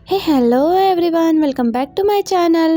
Hello everyone, welcome back to my channel.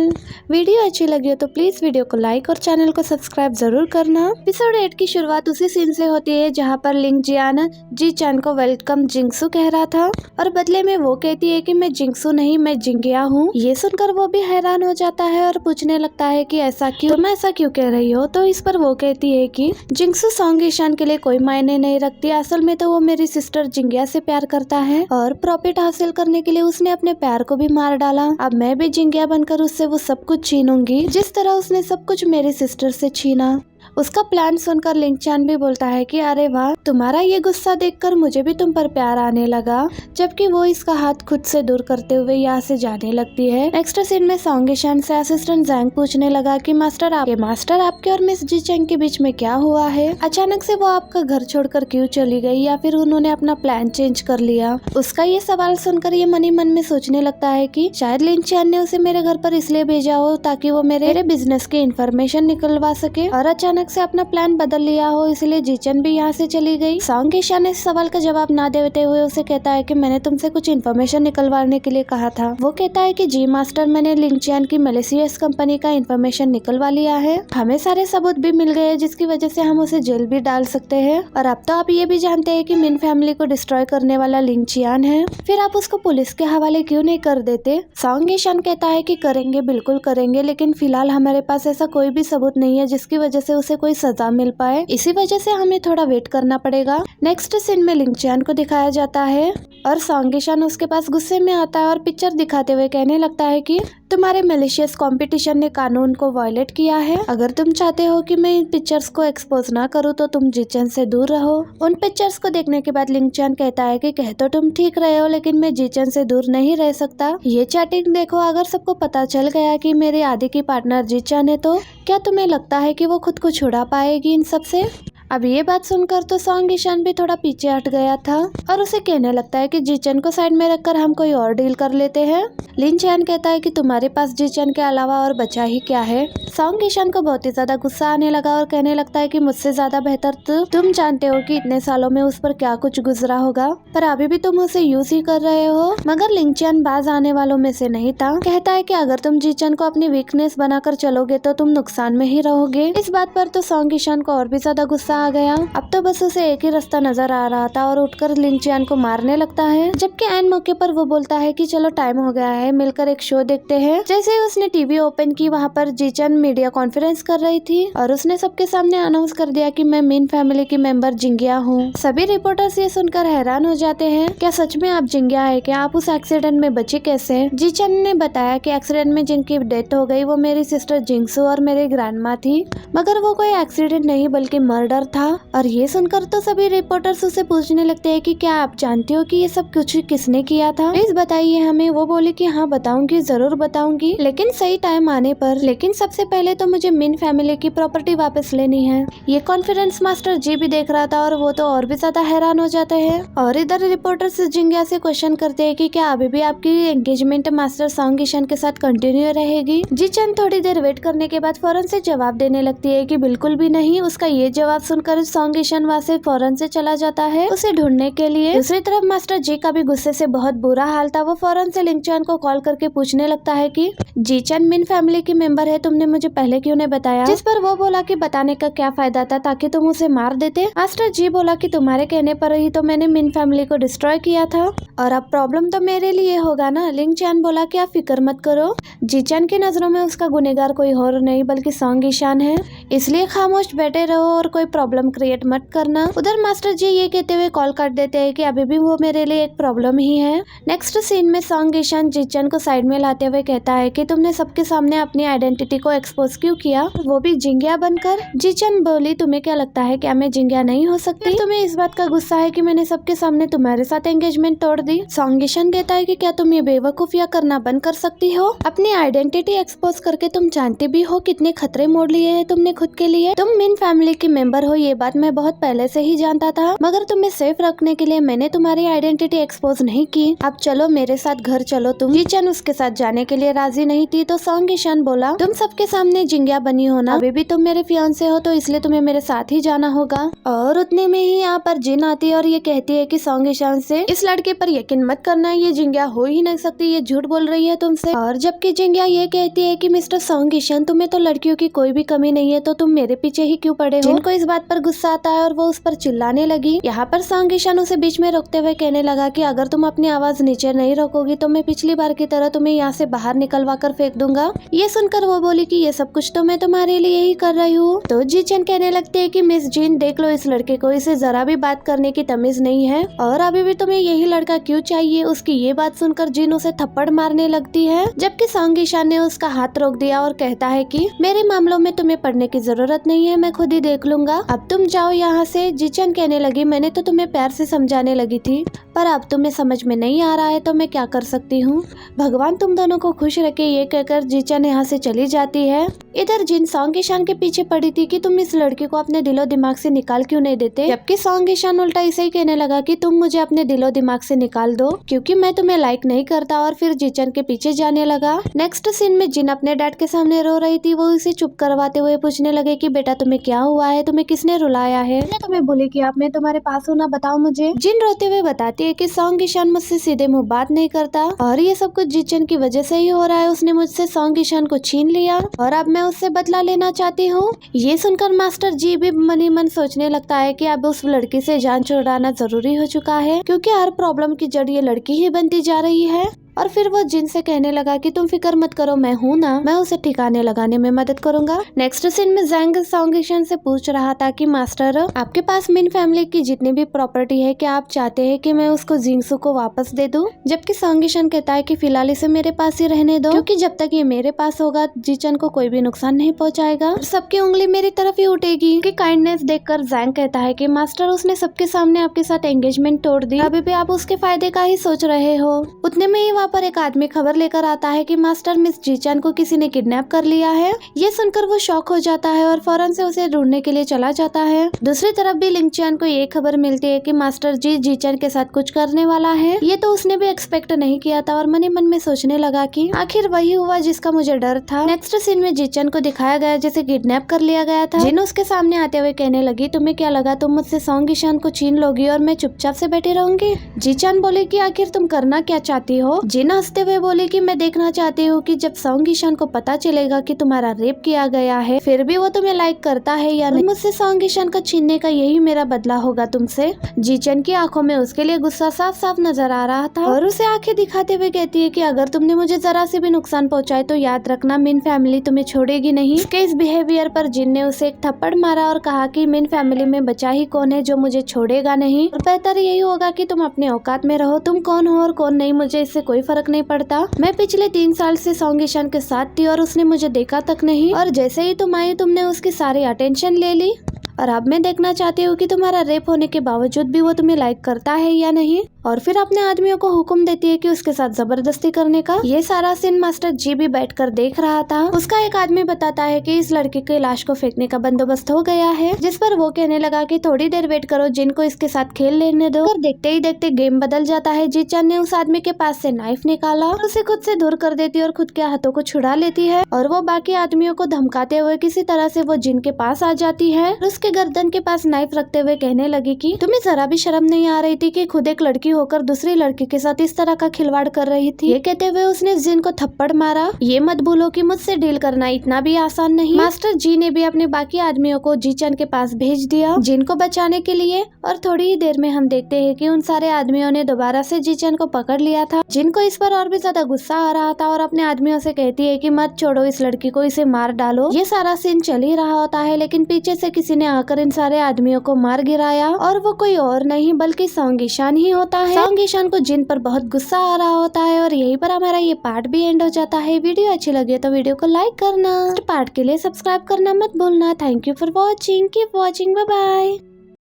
Video अच्छी लगी हो तो प्लीज़ वीडियो को लाइक और चैनल को सब्सक्राइब ज़रूर करना। एपिसोड 8 की शुरुआत उसी सीन से होती है जहां पर लिंग जियान जी चैन को वेलकम जिंगसू कह रहा था और बदले में वो कहती है कि मैं जिंगसू नहीं, मैं जिंगिया हूँ। ये सुनकर वो भी हैरान हो जाता है और पूछने लगता है कि ऐसा क्यों, तुम ऐसा क्यों कह रही हो। तो इस पर वो कहती है कि जिंगसू सॉन्ग ईशान के लिए कोई मायने नहीं रखती, असल में तो वो मेरी सिस्टर जिंगिया से प्यार करता है और प्रॉफिट हासिल करने के लिए उसने अपने प्यार को भी मार डाला। अब मैं भी जिंगिया बनकर उससे वो सब कुछ छीनूंगी जिस तरह उसने सब कुछ मेरी सिस्टर से छीना। उसका प्लान सुनकर लिंग चान भी बोलता है कि अरे वाह, तुम्हारा ये गुस्सा देखकर मुझे भी तुम पर प्यार आने लगा। जबकि वो इसका हाथ खुद से दूर करते हुए यहाँ से जाने लगती है। नेक्स्ट सीन में सॉन्ग ईशान से असिस्टेंट जैंग पूछने लगा कि मास्टर आपके और मिस जी चैंग के बीच में क्या हुआ है? अचानक से वो आपका घर छोड़कर क्यों चली गई, या फिर उन्होंने अपना प्लान चेंज कर लिया? उसका ये सवाल सुनकर ये मन ही मन में सोचने लगता है कि शायद लिंग चान ने उसे मेरे घर पर इसलिए भेजा हो ताकि वो मेरे बिजनेस की इंफॉर्मेशन निकलवा सके और अचानक से अपना प्लान बदल लिया हो, इसलिए जीचन भी यहाँ से चली गई। सॉन्ग ईशान इस सवाल का जवाब ना देते हुए उसे कहता है कि मैंने तुमसे कुछ इन्फॉर्मेशन निकलवाने के लिए कहा था। वो कहता है कि जी मास्टर, मैंने लिंग चियान की मलेशियस कंपनी का इन्फॉर्मेशन निकलवा लिया है। हमें सारे सबूत भी मिल गए जिसकी वजह से हम उसे जेल भी डाल सकते हैं। और अब तो आप ये भी जानते हैं कि मिन फैमिली को डिस्ट्रॉय करने वाला लिंग चियान है, फिर आप उसको पुलिस के हवाले क्यों नहीं कर देते? सॉन्ग ईशान कहता है कि करेंगे, बिल्कुल करेंगे, लेकिन फिलहाल हमारे पास ऐसा कोई भी सबूत नहीं है जिसकी वजह से उसे कोई सजा मिल पाए। इसी वजह से हमें थोड़ा वेट करना पड़ेगा। नेक्स्ट सीन में लिंग चियान को दिखाया जाता है और सॉन्ग ईशान उसके पास गुस्से में आता है और पिक्चर दिखाते हुए कहने लगता है कि तुम्हारे मलेशियस कंपटीशन ने कानून को वायलेट किया है। अगर तुम चाहते हो कि मैं इन पिक्चर्स को एक्सपोज ना करूं तो तुम जीचन से दूर रहो। उन पिक्चर्स को देखने के बाद लिंग चियान कहता है कि कह तो तुम ठीक रहे हो, लेकिन मैं जीचन से दूर नहीं रह सकता। ये चैटिंग देखो, अगर सबको पता चल गया कि मेरे आदि की पार्टनर जीचन है तो क्या तुम्हें लगता है कि वो खुद को छुड़ा पाएगी इन सब से? अब ये बात सुनकर तो सॉन्ग ईशान भी थोड़ा पीछे हट गया था और उसे कहने लगता है कि जीचन को साइड में रखकर हम कोई और डील कर लेते हैं। लिन चैन कहता है कि तुम्हारे पास जीचन के अलावा और बचा ही क्या है? सॉन्ग ईशान को बहुत ही ज्यादा गुस्सा आने लगा और कहने लगता है कि मुझसे ज्यादा बेहतर तो तुम जानते हो कि इतने सालों में उस पर क्या कुछ गुजरा होगा, पर अभी भी तुम उसे यूज ही कर रहे हो। मगर लिंग चैन बाज आने वालों में से नहीं था। कहता है कि अगर तुम जीचन को अपनी वीकनेस बनाकर चलोगे तो तुम नुकसान में ही रहोगे। इस बात पर तो सॉन्ग ईशान को और भी ज्यादा गुस्सा आ गया। अब तो बस उसे एक ही रास्ता नजर आ रहा था और उठकर लिंग चियान को मारने लगता है। जबकि ऐन मौके पर वो बोलता है कि चलो टाइम हो गया है, मिलकर एक शो देखते हैं। जैसे ही उसने टीवी ओपन की, वहाँ पर जीचन मीडिया कॉन्फ्रेंस कर रही थी और उसने सबके सामने अनाउंस कर दिया कि मैं मिन फैमिली की मेंबर जिंगिया हूँ। सभी रिपोर्टर्स ये सुनकर हैरान हो जाते हैं। क्या सच में आप जिंगिया है क्या? आप उस एक्सीडेंट में बची कैसे? जीचन ने बताया कि एक्सीडेंट में जिनकी डेथ हो गई वो मेरी सिस्टर जिंगसू और मेरी ग्रैंड माँ थी, मगर वो कोई एक्सीडेंट नहीं बल्कि मर्डर था। और ये सुनकर तो सभी रिपोर्टर्स उसे पूछने लगते हैं कि क्या आप जानते हो कि ये सब कुछ किसने किया था? प्लीज बताइए हमें। वो बोली कि हाँ बताऊंगी, जरूर बताऊंगी, लेकिन सही टाइम आने पर। लेकिन सबसे पहले तो मुझे मिन फैमिली की प्रॉपर्टी वापस लेनी है। ये कॉन्फ्रेंस मास्टर जी भी देख रहा था और वो तो और भी ज्यादा हैरान हो जाते हैं। और इधर रिपोर्टर्स जिंगिया से क्वेश्चन करते हैं कि क्या अभी भी आपकी एंगेजमेंट मास्टर सॉन्ग ईशान के साथ कंटिन्यू रहेगी? जीचन थोड़ी देर वेट करने के बाद फौरन से जवाब देने लगती है कि बिल्कुल भी नहीं। उसका ये जवाब सुनकर सॉन्ग ईशान वहाँ से फौरन से चला जाता है उसे ढूंढने के लिए। दूसरी तरफ मास्टर जी का भी गुस्से से बहुत बुरा हाल था। वो फौरन से लिंग चियान को कॉल करके पूछने लगता है कि जीचन मिन फैमिली की मेंबर है, तुमने मुझे पहले क्यों नहीं बताया? जिस पर वो बोला कि बताने का क्या फायदा था, ताकि तुम उसे मार देते। मास्टर जी बोला कि तुम्हारे कहने पर ही तो मैंने मिन फैमिली को डिस्ट्रॉय किया था और अब प्रॉब्लम तो मेरे लिए होगा ना। लिंग चियान बोला कि आप फिक्र मत करो, जीचन की नजरों में उसका गुनहगार कोई और नहीं बल्कि सॉन्ग ईशान है, इसलिए खामोश बैठे रहो और कोई प्रॉब्लम क्रिएट मत करना। उधर मास्टर जी ये कहते हुए कॉल काट देते हैं कि अभी भी वो मेरे लिए एक प्रॉब्लम ही है। नेक्स्ट सीन में सॉन्ग ईशान जीचन को साइड में लाते हुए कहता है कि तुमने सबके सामने अपनी आइडेंटिटी को एक्सपोज क्यों किया, वो भी जिंगिया बनकर? जीचन बोली तुम्हें क्या लगता है क्या मैं जिंगिया नहीं हो सकती? तुम्हें इस बात का गुस्सा है कि मैंने सबके सामने तुम्हारे साथ एंगेजमेंट तोड़ दी? सॉन्ग ईशान कहता है कि क्या तुम ये बेवकूफिया करना बंद कर सकती हो? अपनी अपनी आइडेंटिटी एक्सपोज करके तुम जानते भी हो कितने खतरे मोड़ लिए हैं तुमने खुद के लिए। तुम मिन फैमिली के मेंबर हो ये बात मैं बहुत पहले से ही जानता था, मगर तुम्हें सेफ रखने के लिए मैंने तुम्हारी आइडेंटिटी एक्सपोज नहीं की। अब चलो मेरे साथ घर चलो। तुम जीचन उसके साथ जाने के लिए राजी नहीं थी तो सॉन्ग ईशान बोला, तुम सबके सामने जिंगिया बनी हो ना, अभी भी तुम मेरे फियांसे हो तो इसलिए तुम्हें मेरे साथ ही जाना होगा। और उतने में ही यहाँ पर जिन आती है और ये कहती है कि सॉन्ग ईशान से इस लड़के पर यकीन मत करना, ये जिंगिया हो ही नहीं सकती, ये झूठ बोल रही है तुमसे। और जबकि जिंगिया ये कहती है कि मिस्टर सॉन्ग ईशान तुम्हें तो लड़कियों की कोई भी कमी नहीं है तो तुम मेरे पीछे ही क्यों पड़े हो। जिनको इस बात पर गुस्सा आता है और वो उस पर चिल्लाने लगी। यहाँ पर सॉन्ग ईशान उसे बीच में रोकते हुए कहने लगा कि अगर तुम अपनी आवाज नीचे नहीं रखोगी तो मैं पिछली बार की तरह तुम्हें यहाँ से बाहर निकलवा कर फेंक दूंगा। ये सुनकर वो बोली कि ये सब कुछ तो मैं तुम्हारे लिए ही कर रही हूँ। तो जीचन कहने लगती है कि मिस जीन देख लो इस लड़के को, इसे जरा भी बात करने की तमीज नहीं है और अभी भी तुम्हें यही लड़का क्यों चाहिए। उसकी ये बात सुनकर जीन उसे थप्पड़ मारने लगती है, जबकि सॉन्ग ईशान ने उसका हाथ रोक दिया और कहता है कि मेरे मामलों में तुम्हें पढ़ने की जरूरत नहीं है, मैं खुद ही देख लूंगा, अब तुम जाओ यहाँ से। जीचन कहने लगी, मैंने तो तुम्हें प्यार से समझाने लगी थी पर अब तुम्हें समझ में नहीं आ रहा है तो मैं क्या कर सकती हूँ, भगवान तुम दोनों को खुश रखे। ये कहकर जीचन यहाँ से चली जाती है। इधर जिन सॉन्ग ईशान के पीछे पड़ी थी कि तुम इस लड़के को अपने दिलो दिमाग से निकाल क्यों नहीं देते, जबकि सॉन्ग ईशान उल्टा इसे ही कहने लगा कि तुम मुझे अपने दिलो दिमाग से निकाल दो क्योंकि मैं तुम्हें लाइक नहीं करता, और फिर जीचन के पीछे जाने लगा। नेक्स्ट सीन में जिन अपने डैड के सामने रो रही थी, वो उसे चुप करवाते हुए पूछने लगे कि बेटा तुम्हें क्या हुआ है, तुम्हें किसने रुलाया है, मैंने तुम्हें बोली कि अब मैं तुम्हारे पास हूँ ना, बताओ मुझे। जिन रोते हुए बताती है कि सॉन्ग ईशान मुझसे सीधे मुंह बात नहीं करता और ये सब कुछ जीचन की वजह से ही हो रहा है, उसने मुझसे सॉन्ग ईशान को छीन लिया और अब मैं उससे बदला लेना चाहती हूँ। ये सुनकर मास्टर जी भी मन ही मन सोचने लगता है कि अब उस लड़की से जान छुड़ाना जरूरी हो चुका है क्योंकि हर प्रॉब्लम की जड़ ये लड़की ही बनती जा रही है। और फिर वो जिन से कहने लगा कि तुम फिक्र मत करो, मैं हूँ ना, मैं उसे ठिकाने लगाने में मदद करूंगा। नेक्स्ट सीन में जैंग सॉन्ग ईशान से पूछ रहा था कि मास्टर आपके पास मिन फैमिली की जितनी भी प्रॉपर्टी है क्या आप चाहते हैं कि मैं उसको जिंगसू को वापस दे दूं, जबकि सॉन्ग ईशान कहता है कि फिलहाल इसे मेरे पास ही रहने दो क्योंकि जब तक ये मेरे पास होगा जीचन को कोई भी नुकसान नहीं पहुँचाएगा, सबकी उंगली मेरी तरफ ही उठेगी। कि काइंडनेस देखकर जैंग कहता है कि मास्टर उसने सबके सामने आपके साथ एंगेजमेंट तोड़ दी, अभी भी आप उसके फायदे का ही सोच रहे हो। उतने में ही पर एक आदमी खबर लेकर आता है कि मास्टर मिस जीचन को किसी ने किडनैप कर लिया है। ये सुनकर वो शॉक हो जाता है और फौरन से उसे ढूंढने के लिए चला जाता है। दूसरी तरफ भी लिंगचियन को ये खबर मिलती है कि मास्टर जी जीचन के साथ कुछ करने वाला है। ये तो उसने भी एक्सपेक्ट नहीं किया था और मन ही मन में सोचने लगा कि आखिर वही हुआ जिसका मुझे डर था। नेक्स्ट सीन में जीचन को दिखाया गया जिसे किडनैप कर लिया गया था। जिन उसके सामने आते हुए कहने लगी, तुम्हें क्या लगा तुम मुझसे सॉन्ग ईशान को छीन लोगी और मैं चुपचाप से बैठी रहूंगी। जीचन बोले कि आखिर तुम करना क्या चाहती हो। जिन हंसते हुए बोली कि मैं देखना चाहती हूँ कि जब सॉन्ग ईशान को पता चलेगा कि तुम्हारा रेप किया गया है फिर भी वो तुम्हें लाइक करता है या नहीं, मुझसे सॉन्ग ईशान का छीनने का यही मेरा बदला होगा तुमसे। जीचन की आंखों में उसके लिए गुस्सा साफ साफ नजर आ रहा था और उसे आंखें दिखाते हुए कहती है कि अगर तुमने मुझे जरा से भी नुकसान पहुंचाए तो याद रखना मिन फैमिली तुम्हें छोड़ेगी नहीं। इसके इस बिहेवियर पर जिन ने उसे एक थप्पड़ मारा और कहा कि मिन फैमिली में बचा ही कौन है जो मुझे छोड़ेगा नहीं, और बेहतर यही होगा कि तुम अपने औकात में रहो, तुम कौन हो और कौन नहीं मुझे इससे कोई फर्क नहीं पड़ता। मैं पिछले 3 साल से सॉन्ग ईशान के साथ थी और उसने मुझे देखा तक नहीं, और जैसे ही तुम आई तुमने उसकी सारी अटेंशन ले ली और अब मैं देखना चाहती हूँ कि तुम्हारा रेप होने के बावजूद भी वो तुम्हें लाइक करता है या नहीं। और फिर अपने आदमियों को हुक्म देती है कि उसके साथ जबरदस्ती करने का। ये सारा सीन मास्टर जी भी बैठकर देख रहा था। उसका एक आदमी बताता है कि इस लड़की के लाश को फेंकने का बंदोबस्त हो गया है, जिस पर वो कहने लगा कि थोड़ी देर वेट करो, जिनको इसके साथ खेल लेने दो। और देखते ही देखते गेम बदल जाता है। जीचन ने उस आदमी के पास से नाइफ निकाला और उसे खुद से दूर कर देती और खुद के हाथों को छुड़ा लेती है और वो बाकी आदमियों को धमकाते हुए किसी तरह से वो जिन के पास आ जाती है और उसके गर्दन के पास नाइफ रखते हुए कहने लगी कि तुम्हें जरा भी शर्म नहीं आ रही थी कि खुद एक लड़की होकर दूसरी लड़की के साथ इस तरह का खिलवाड़ कर रही थी। ये कहते हुए उसने जिन को थप्पड़ मारा। ये मत भूलो कि मुझसे डील करना इतना भी आसान नहीं। मास्टर जी ने भी अपने बाकी आदमियों को जीचन के पास भेज दिया जिन को बचाने के लिए, और थोड़ी ही देर में हम देखते हैं कि उन सारे आदमियों ने दोबारा से जीचन को पकड़ लिया था। जिनको इस पर और भी ज्यादा गुस्सा आ रहा था और अपने आदमियों से कहती है कि मत छोड़ो इस लड़की को, इसे मार डालो। ये सारा सीन चल ही रहा होता है लेकिन पीछे से किसी ने आकर इन सारे आदमियों को मार गिराया और वो कोई और नहीं बल्कि सॉन्ग ईशान ही होता है। सॉन्ग ईशान को जिन पर बहुत गुस्सा आ रहा होता है और यहीं पर हमारा ये पार्ट भी एंड हो जाता है। वीडियो अच्छी लगी तो वीडियो को लाइक करना, पार्ट के लिए सब्सक्राइब करना मत भूलना। Thank you for watching, keep watching, bye bye.